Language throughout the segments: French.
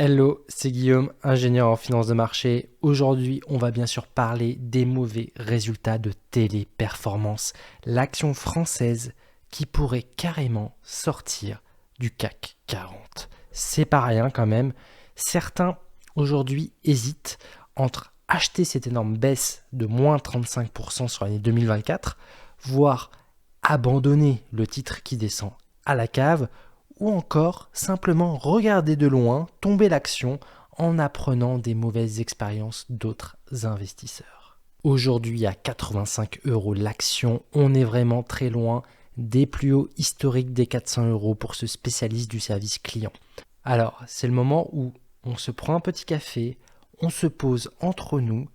Hello, c'est Guillaume, ingénieur en finance de marché. Aujourd'hui, on va bien sûr parler des mauvais résultats de Téléperformance, l'action française qui pourrait carrément sortir du CAC 40. C'est pas rien quand même. Certains aujourd'hui hésitent entre acheter cette énorme baisse de moins 35% sur l'année 2024, voire abandonner le titre qui descend à la cave, ou encore simplement regarder de loin, tomber l'action en apprenant des mauvaises expériences d'autres investisseurs. Aujourd'hui à 85 € l'action, on est vraiment très loin des plus hauts historiques des 400 € pour ce spécialiste du service client. Alors c'est le moment où on se prend un petit café, on se pose entre nous.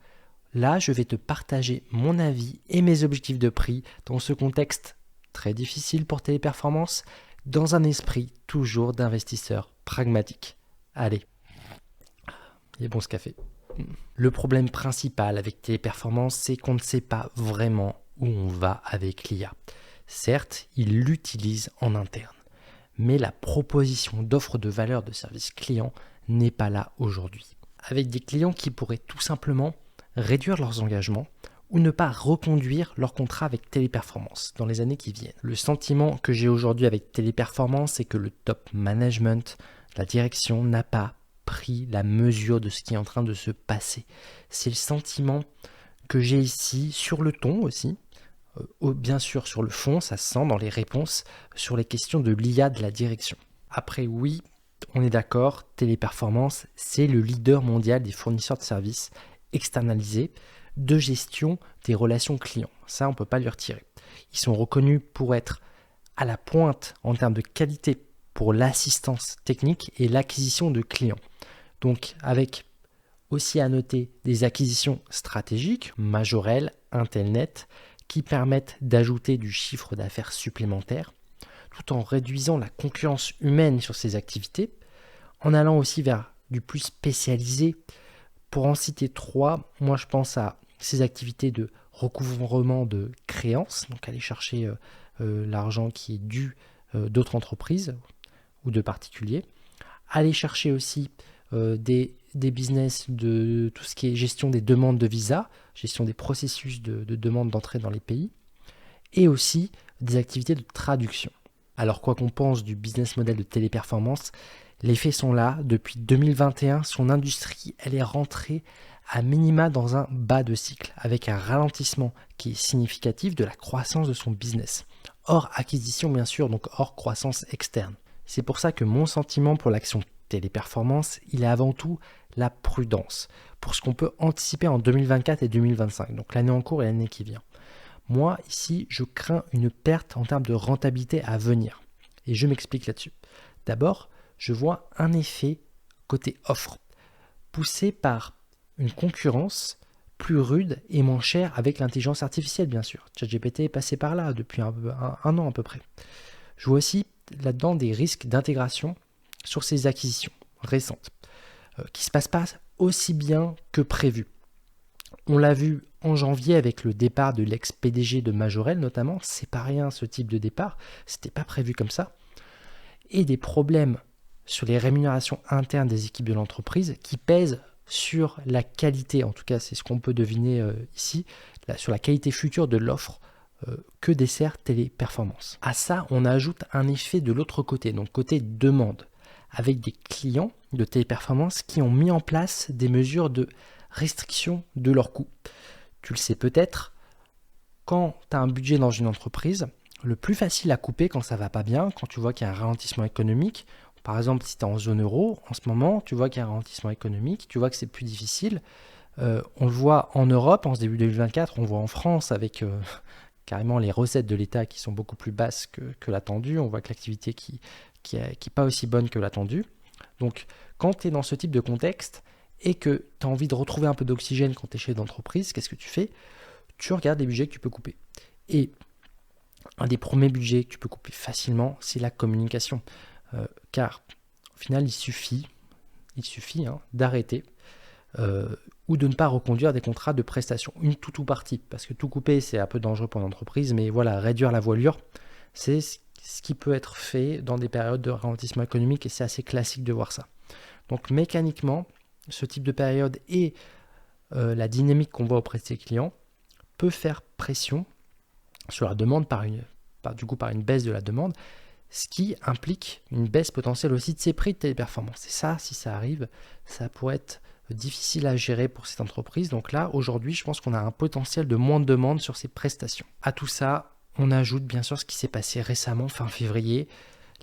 Là, je vais te partager mon avis et mes objectifs de prix dans ce contexte très difficile pour Téléperformance, dans un esprit toujours d'investisseur pragmatique. Allez, il est bon ce café. Le problème principal avec Téléperformance, c'est qu'on ne sait pas vraiment où on va avec l'IA. Certes, ils l'utilisent en interne, mais la proposition d'offre de valeur de service client n'est pas là aujourd'hui. Avec des clients qui pourraient tout simplement réduire leurs engagements ou ne pas reconduire leur contrat avec Téléperformance dans les années qui viennent. Le sentiment que j'ai aujourd'hui avec Téléperformance, c'est que le top management, la direction, n'a pas pris la mesure de ce qui est en train de se passer. C'est le sentiment que j'ai ici, sur le ton aussi, bien sûr sur le fond, ça se sent dans les réponses sur les questions de l'IA de la direction. Après oui, on est d'accord, Téléperformance, c'est le leader mondial des fournisseurs de services externalisés de gestion des relations clients. Ça, on ne peut pas lui retirer. Ils sont reconnus pour être à la pointe en termes de qualité pour l'assistance technique et l'acquisition de clients. Donc, avec aussi à noter des acquisitions stratégiques, Majorel, Intelnet, qui permettent d'ajouter du chiffre d'affaires supplémentaire, tout en réduisant la concurrence humaine sur ces activités, en allant aussi vers du plus spécialisé. Pour en citer trois, moi je pense à ces activités de recouvrement de créances, donc aller chercher l'argent qui est dû d'autres entreprises ou de particuliers, aller chercher aussi des business de tout ce qui est gestion des demandes de visa, gestion des processus de demande d'entrée dans les pays, et aussi des activités de traduction. Alors quoi qu'on pense du business model de Téléperformance, les faits sont là. Depuis 2021, son industrie, elle est rentrée à minima dans un bas de cycle, avec un ralentissement qui est significatif de la croissance de son business. Hors acquisition, bien sûr, donc hors croissance externe. C'est pour ça que mon sentiment pour l'action Téléperformance, il est avant tout la prudence, pour ce qu'on peut anticiper en 2024 et 2025, donc l'année en cours et l'année qui vient. Moi, ici, je crains une perte en termes de rentabilité à venir. Et je m'explique là-dessus. D'abord, je vois un effet côté offre, poussé par une concurrence plus rude et moins chère avec l'intelligence artificielle, bien sûr. ChatGPT est passé par là depuis un an à peu près. Je vois aussi là-dedans des risques d'intégration sur ces acquisitions récentes, qui ne se passent pas aussi bien que prévu. On l'a vu en janvier avec le départ de l'ex-PDG de Majorel notamment, c'est pas rien ce type de départ, c'était pas prévu comme ça, et des problèmes sur les rémunérations internes des équipes de l'entreprise qui pèsent sur la qualité, en tout cas c'est ce qu'on peut deviner ici, sur la qualité future de l'offre que dessert Téléperformance. À ça, on ajoute un effet de l'autre côté, donc côté demande, avec des clients de Téléperformance qui ont mis en place des mesures de restriction de leurs coûts. Tu le sais peut-être, quand tu as un budget dans une entreprise, le plus facile à couper quand ça va pas bien, quand tu vois qu'il y a un ralentissement économique, par exemple si tu es en zone euro, en ce moment, tu vois qu'il y a un ralentissement économique, tu vois que c'est plus difficile. On le voit en Europe, en ce début 2024, on le voit en France avec carrément les recettes de l'État qui sont beaucoup plus basses que l'attendu, on voit que l'activité qui est pas aussi bonne que l'attendu. Donc quand tu es dans ce type de contexte et que tu as envie de retrouver un peu d'oxygène quand tu es chef d'entreprise, qu'est-ce que tu fais? Tu regardes les budgets que tu peux couper. Et un des premiers budgets que tu peux couper facilement, c'est la communication. Car au final, il suffit d'arrêter ou de ne pas reconduire des contrats de prestation, une toute ou partie. Parce que tout couper, c'est un peu dangereux pour l'entreprise, mais voilà, réduire la voilure, c'est ce qui peut être fait dans des périodes de ralentissement économique et c'est assez classique de voir ça. Donc mécaniquement, ce type de période et la dynamique qu'on voit auprès de ses clients peut faire pression sur la demande par une baisse de la demande, ce qui implique une baisse potentielle aussi de ses prix de téléperformance. Et ça, si ça arrive, ça pourrait être difficile à gérer pour cette entreprise. Donc là, aujourd'hui, je pense qu'on a un potentiel de moins de demande sur ces prestations. À tout ça, on ajoute bien sûr ce qui s'est passé récemment, fin février.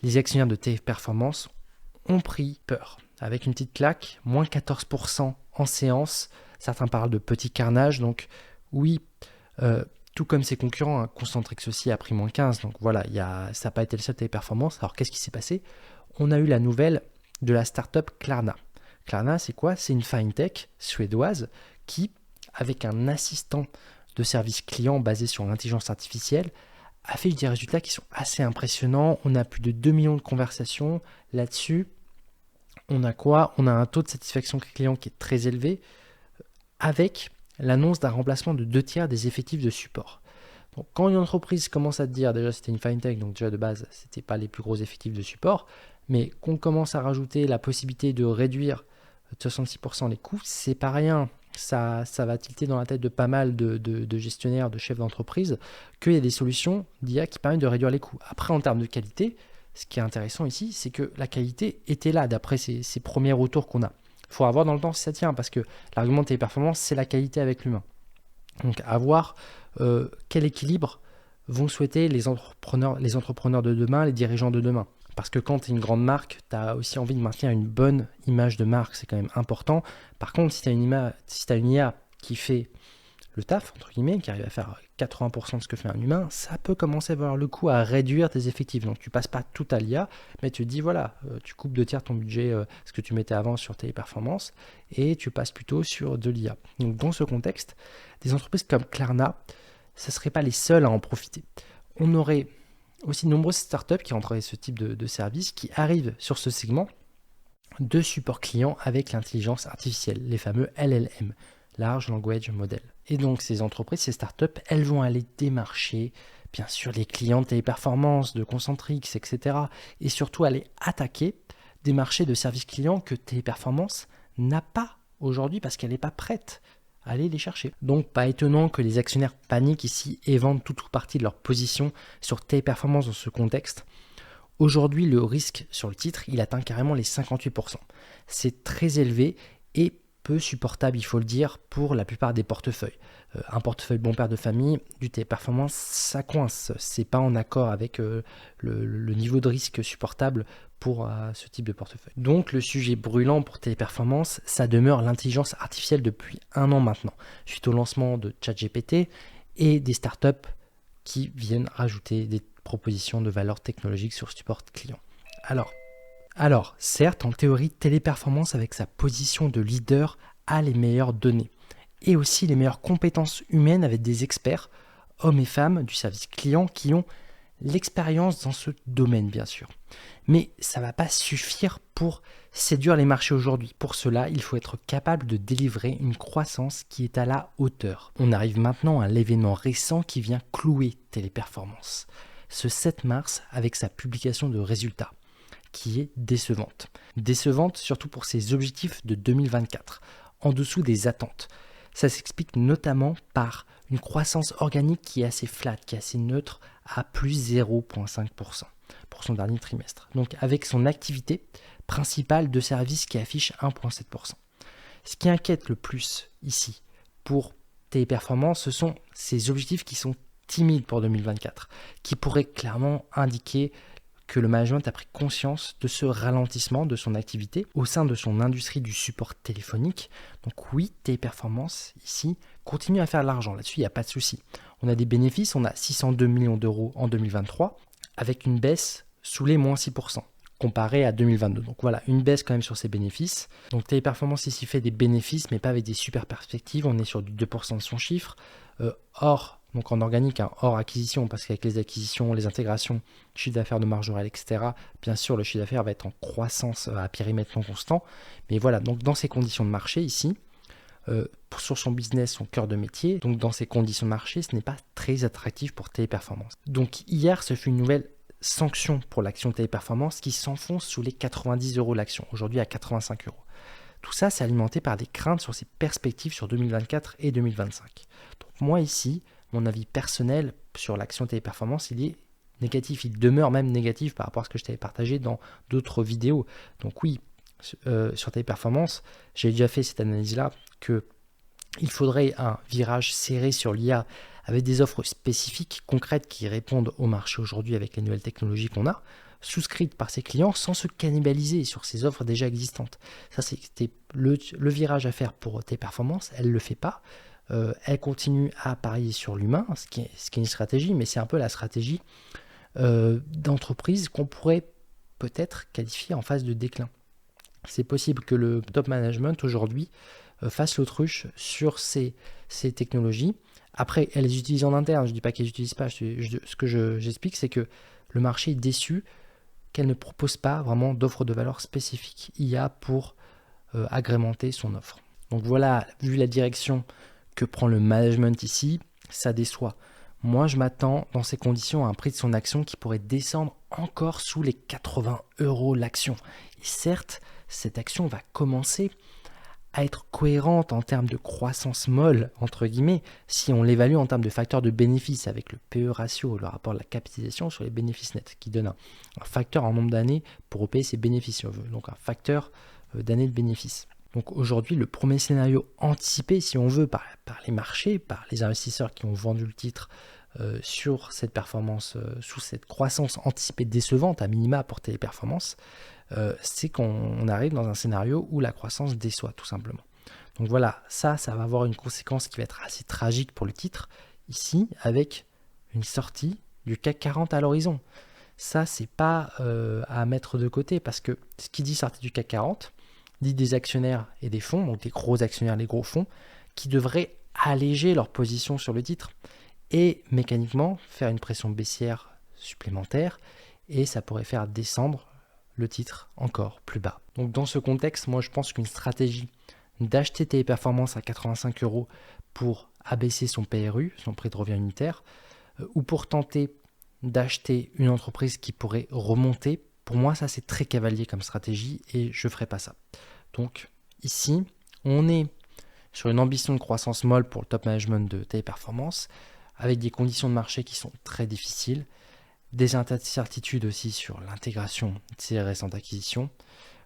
Les actionnaires de Téléperformance ont pris peur. Avec une petite claque, moins 14% en séance. Certains parlent de petit carnage. Donc oui, tout comme ses concurrents, Concentrix aussi a pris moins 15. Donc voilà, ça n'a pas été le seul Téléperformance. Alors qu'est-ce qui s'est passé? On a eu la nouvelle de la startup Klarna. Klarna, c'est quoi? C'est une fintech suédoise qui, avec un assistant de service client basé sur l'intelligence artificielle, a fait des résultats qui sont assez impressionnants. On a plus de 2 millions de conversations là-dessus. On a quoi? On a un taux de satisfaction client qui est très élevé, avec l'annonce d'un remplacement de 2/3 des effectifs de support. Donc, quand une entreprise commence à te dire, déjà c'était une fintech, donc déjà de base, c'était pas les plus gros effectifs de support, mais qu'on commence à rajouter la possibilité de réduire de 66% les coûts, c'est pas rien. Ça va tilter dans la tête de pas mal de gestionnaires, de chefs d'entreprise, qu'il y a des solutions d'IA qui permettent de réduire les coûts. Après, en termes de qualité, ce qui est intéressant ici, c'est que la qualité était là, d'après ces premiers retours qu'on a. Il faut avoir dans le temps si ça tient, parce que l'argument de Téléperformance, c'est la qualité avec l'humain. Donc, à voir quel équilibre vont souhaiter les entrepreneurs de demain, les dirigeants de demain. Parce que quand tu es une grande marque, tu as aussi envie de maintenir une bonne image de marque, c'est quand même important. Par contre, si tu as une IA qui fait le taf, entre guillemets, qui arrive à faire 80% de ce que fait un humain, ça peut commencer à avoir le coup à réduire tes effectifs. Donc tu passes pas tout à l'IA, mais tu te dis voilà, tu coupes 2/3 ton budget, ce que tu mettais avant sur Téléperformance, et tu passes plutôt sur de l'IA. Donc dans ce contexte, des entreprises comme Klarna, ça ne serait pas les seules à en profiter. On aurait aussi de nombreuses startups qui rentrent ce type de service, qui arrivent sur ce segment de support client avec l'intelligence artificielle, les fameux LLM, Large Language Model. Et donc ces entreprises, ces startups, elles vont aller démarcher bien sûr les clients de Téléperformance, de Concentrix, etc. Et surtout aller attaquer des marchés de services clients que Téléperformance n'a pas aujourd'hui parce qu'elle n'est pas prête à aller les chercher. Donc pas étonnant que les actionnaires paniquent ici et vendent toute ou partie de leur position sur Téléperformance dans ce contexte. Aujourd'hui, le risque sur le titre, il atteint carrément les 58%. C'est très élevé et peu supportable, il faut le dire, pour la plupart des portefeuilles. Un portefeuille bon père de famille, du Téléperformance, ça coince. C'est pas en accord avec le niveau de risque supportable pour ce type de portefeuille. Donc le sujet brûlant pour Téléperformance, ça demeure l'intelligence artificielle depuis 1 an maintenant, suite au lancement de ChatGPT et des startups qui viennent rajouter des propositions de valeur technologique sur support client. Alors, certes, en théorie, Téléperformance, avec sa position de leader, a les meilleures données et aussi les meilleures compétences humaines avec des experts, hommes et femmes du service client, qui ont l'expérience dans ce domaine, bien sûr. Mais ça ne va pas suffire pour séduire les marchés aujourd'hui. Pour cela, il faut être capable de délivrer une croissance qui est à la hauteur. On arrive maintenant à l'événement récent qui vient clouer Téléperformance. Ce 7 mars, avec sa publication de résultats, qui est décevante. Décevante surtout pour ses objectifs de 2024, en dessous des attentes. Ça s'explique notamment par une croissance organique qui est assez flat, qui est assez neutre, à plus 0,5% pour son dernier trimestre. Donc avec son activité principale de service qui affiche 1,7%. Ce qui inquiète le plus ici pour Téléperformance, ce sont ces objectifs qui sont timides pour 2024, qui pourraient clairement indiquer que le management a pris conscience de ce ralentissement de son activité au sein de son industrie du support téléphonique. Donc oui, Téléperformance, ici, continue à faire de l'argent. Là-dessus, il n'y a pas de souci. On a des bénéfices, on a 602 millions d'euros en 2023, avec une baisse sous les moins 6%, comparé à 2022. Donc voilà, une baisse quand même sur ses bénéfices. Donc Téléperformance ici fait des bénéfices, mais pas avec des super perspectives. On est sur du 2% de son chiffre. Donc en organique, hors acquisition, parce qu'avec les acquisitions, les intégrations, chiffre d'affaires de marge réelle, etc., bien sûr, le chiffre d'affaires va être en croissance à périmètre non constant. Mais voilà, donc dans ces conditions de marché ici, sur son business, son cœur de métier, donc dans ces conditions de marché, ce n'est pas très attractif pour Téléperformance. Donc hier, ce fut une nouvelle sanction pour l'action Téléperformance qui s'enfonce sous les 90 € l'action, aujourd'hui à 85 €. Tout ça, c'est alimenté par des craintes sur ses perspectives sur 2024 et 2025. Donc moi ici, mon avis personnel sur l'action Téléperformance, il est négatif. Il demeure même négatif par rapport à ce que je t'avais partagé dans d'autres vidéos. Donc oui, sur Téléperformance, j'ai déjà fait cette analyse-là qu'il faudrait un virage serré sur l'IA avec des offres spécifiques, concrètes, qui répondent au marché aujourd'hui avec les nouvelles technologies qu'on a, souscrites par ses clients sans se cannibaliser sur ces offres déjà existantes. Ça, c'était le virage à faire pour Téléperformance. Elle ne le fait pas. Elle continue à parier sur l'humain, ce qui est une stratégie, mais c'est un peu la stratégie d'entreprise qu'on pourrait peut-être qualifier en phase de déclin. C'est possible que le top management aujourd'hui fasse l'autruche sur ces technologies. Après, elles les utilisent en interne, je ne dis pas qu'elles n'utilisent pas. Ce que j'explique, c'est que le marché est déçu qu'elle ne propose pas vraiment d'offre de valeur spécifique IA pour agrémenter son offre. Donc voilà, vu la direction que prend le management ici, ça déçoit. Moi, je m'attends dans ces conditions à un prix de son action qui pourrait descendre encore sous les 80 € l'action. Et certes, cette action va commencer à être cohérente en termes de croissance molle, entre guillemets, si on l'évalue en termes de facteur de bénéfice avec le PE ratio, le rapport de la capitalisation sur les bénéfices nets, qui donne un facteur en nombre d'années pour repayer ses bénéfices, si on veut, donc un facteur d'années de bénéfices. Donc aujourd'hui, le premier scénario anticipé, si on veut, par les marchés, par les investisseurs qui ont vendu le titre sur cette performance, sous cette croissance anticipée décevante, à minima pour Téléperformance, c'est qu'on arrive dans un scénario où la croissance déçoit, tout simplement. Donc voilà, ça va avoir une conséquence qui va être assez tragique pour le titre, ici, avec une sortie du CAC 40 à l'horizon. Ça, c'est pas à mettre de côté, parce que ce qui dit sortie du CAC 40, dit des actionnaires et des fonds, donc des gros actionnaires, les gros fonds, qui devraient alléger leur position sur le titre et mécaniquement faire une pression baissière supplémentaire, et ça pourrait faire descendre le titre encore plus bas. Donc dans ce contexte, moi je pense qu'une stratégie d'acheter Téléperformance à 85 € pour abaisser son PRU, son prix de revient unitaire, ou pour tenter d'acheter une entreprise qui pourrait remonter, pour moi ça c'est très cavalier comme stratégie et je ne ferai pas ça. Donc ici, on est sur une ambition de croissance molle pour le top management de Téléperformance, avec des conditions de marché qui sont très difficiles, des incertitudes aussi sur l'intégration de ces récentes acquisitions.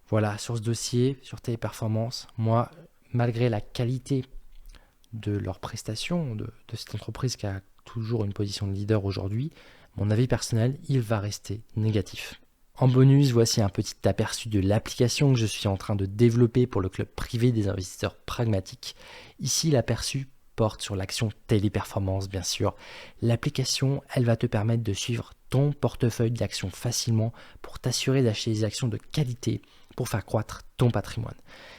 Voilà, sur ce dossier, sur Téléperformance, moi, malgré la qualité de leurs prestations, de cette entreprise qui a toujours une position de leader aujourd'hui, mon avis personnel, il va rester négatif. En bonus, voici un petit aperçu de l'application que je suis en train de développer pour le club privé des investisseurs pragmatiques. Ici, l'aperçu porte sur l'action Téléperformance, bien sûr. L'application, elle va te permettre de suivre ton portefeuille d'actions facilement pour t'assurer d'acheter des actions de qualité pour faire croître ton patrimoine.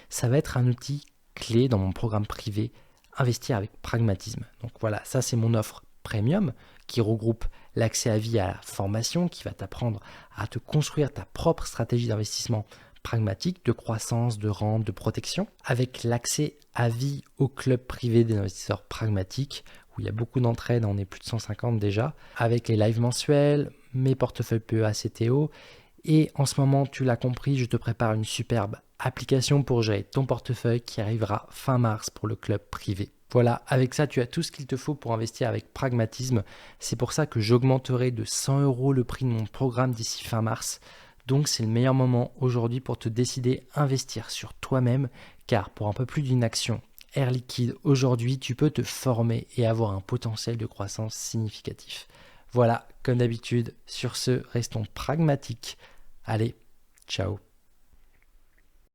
Ça va être un outil clé dans mon programme privé Investir avec pragmatisme. Donc voilà, ça c'est mon offre premium qui regroupe l'accès à vie à la formation qui va t'apprendre à te construire ta propre stratégie d'investissement pragmatique, de croissance, de rente, de protection, avec l'accès à vie au club privé des investisseurs pragmatiques, où il y a beaucoup d'entraide, on est plus de 150 déjà, avec les lives mensuels, mes portefeuilles PEA CTO, et en ce moment, tu l'as compris, je te prépare une superbe application pour gérer ton portefeuille qui arrivera fin mars pour le club privé. Voilà, avec ça, tu as tout ce qu'il te faut pour investir avec pragmatisme. C'est pour ça que j'augmenterai de 100 € le prix de mon programme d'ici fin mars. Donc c'est le meilleur moment aujourd'hui pour te décider à investir sur toi-même, car pour un peu plus d'une action Air Liquide aujourd'hui, tu peux te former et avoir un potentiel de croissance significatif. Voilà, comme d'habitude, sur ce, restons pragmatiques. Allez, ciao.